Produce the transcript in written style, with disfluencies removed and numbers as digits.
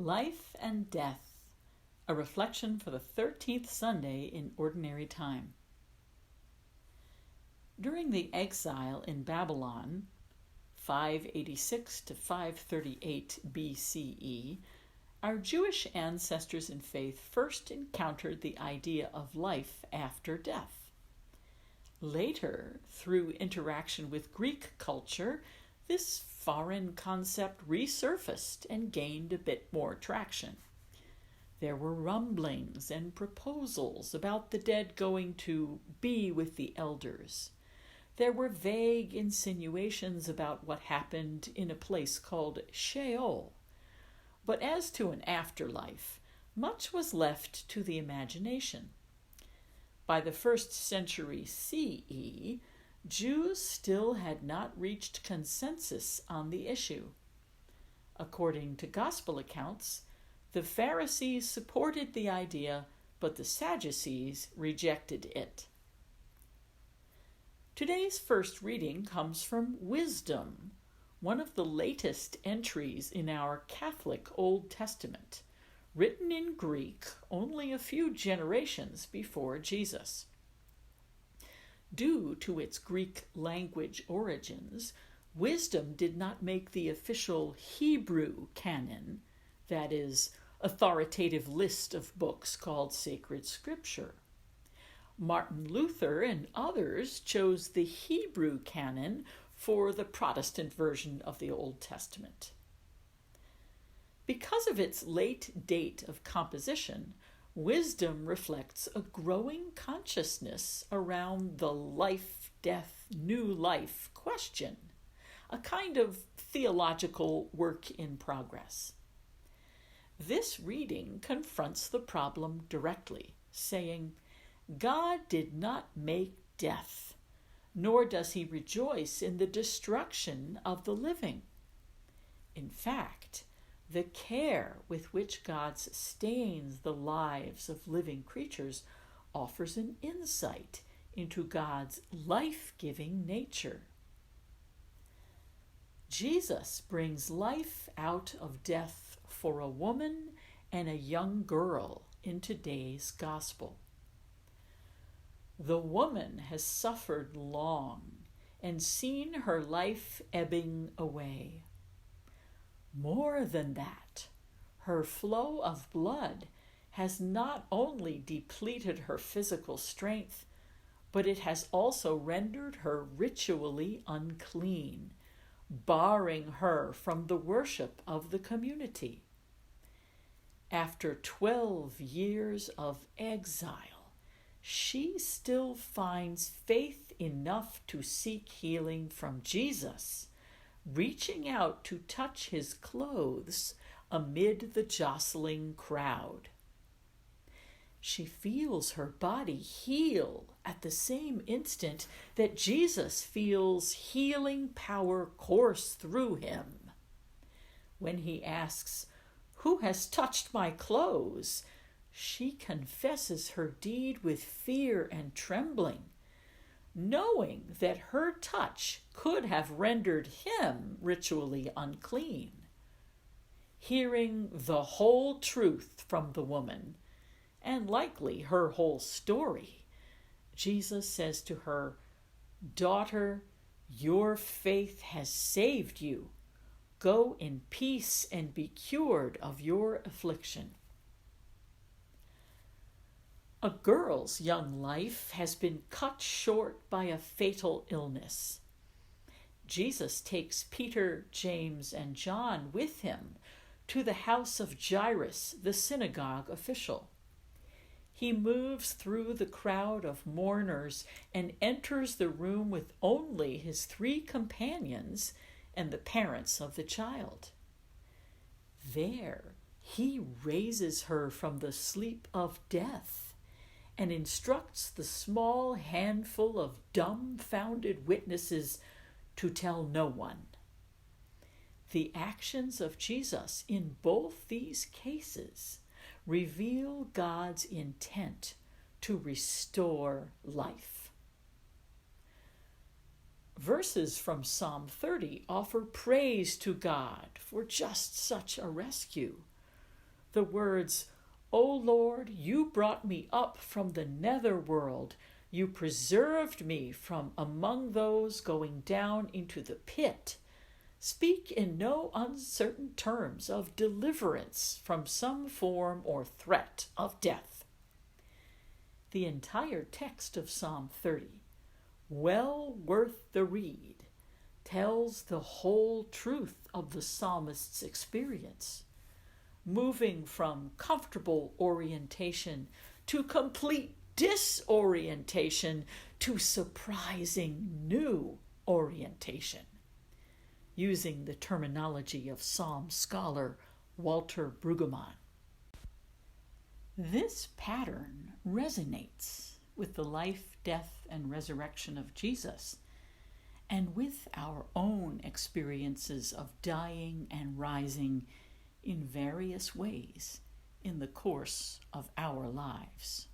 Life and Death, a reflection for the 13th Sunday in Ordinary Time. During the exile in Babylon, 586 to 538 BCE, our Jewish ancestors in faith first encountered the idea of life after death. Later, through interaction with Greek culture, this foreign concept resurfaced and gained a bit more traction. There were rumblings and proposals about the dead going to be with the elders. There were vague insinuations about what happened in a place called Sheol. But as to an afterlife, much was left to the imagination. By the 1st century CE, Jews still had not reached consensus on the issue. According to Gospel accounts, the Pharisees supported the idea, but the Sadducees rejected it. Today's first reading comes from Wisdom, one of the latest entries in our Catholic Old Testament, written in Greek only a few generations before Jesus. Due to its Greek language origins, Wisdom did not make the official Hebrew canon, that is, authoritative list of books called sacred scripture. Martin Luther and others chose the Hebrew canon for the Protestant version of the Old Testament. Because of its late date of composition, Wisdom reflects a growing consciousness around the life, death, new life question, a kind of theological work in progress. This reading confronts the problem directly, saying, God did not make death, nor does he rejoice in the destruction of the living. In fact, the care with which God sustains the lives of living creatures offers an insight into God's life-giving nature. Jesus brings life out of death for a woman and a young girl in today's gospel. The woman has suffered long and seen her life ebbing away. More than that, her flow of blood has not only depleted her physical strength, but it has also rendered her ritually unclean, barring her from the worship of the community. After 12 years of exile, she still finds faith enough to seek healing from Jesus, reaching out to touch his clothes amid the jostling crowd. She feels her body heal at the same instant that Jesus feels healing power course through him. When he asks, "Who has touched my clothes?" she confesses her deed with fear and trembling, knowing that her touch could have rendered him ritually unclean. Hearing the whole truth from the woman, and likely her whole story, Jesus says to her, "Daughter, your faith has saved you. Go in peace and be cured of your affliction." A girl's young life has been cut short by a fatal illness. Jesus takes Peter, James, and John with him to the house of Jairus, the synagogue official. He moves through the crowd of mourners and enters the room with only his 3 companions and the parents of the child. There, he raises her from the sleep of death and instructs the small handful of dumbfounded witnesses to tell no one. The actions of Jesus in both these cases reveal God's intent to restore life. Verses from Psalm 30 offer praise to God for just such a rescue. The words, "O Lord, you brought me up from the nether world. You preserved me from among those going down into the pit," speak in no uncertain terms of deliverance from some form or threat of death. The entire text of Psalm 30, well worth the read, tells the whole truth of the psalmist's experience, moving from comfortable orientation to complete disorientation to surprising new orientation, using the terminology of Psalm scholar Walter Brueggemann. This pattern resonates with the life, death, and resurrection of Jesus, and with our own experiences of dying and rising in various ways in the course of our lives.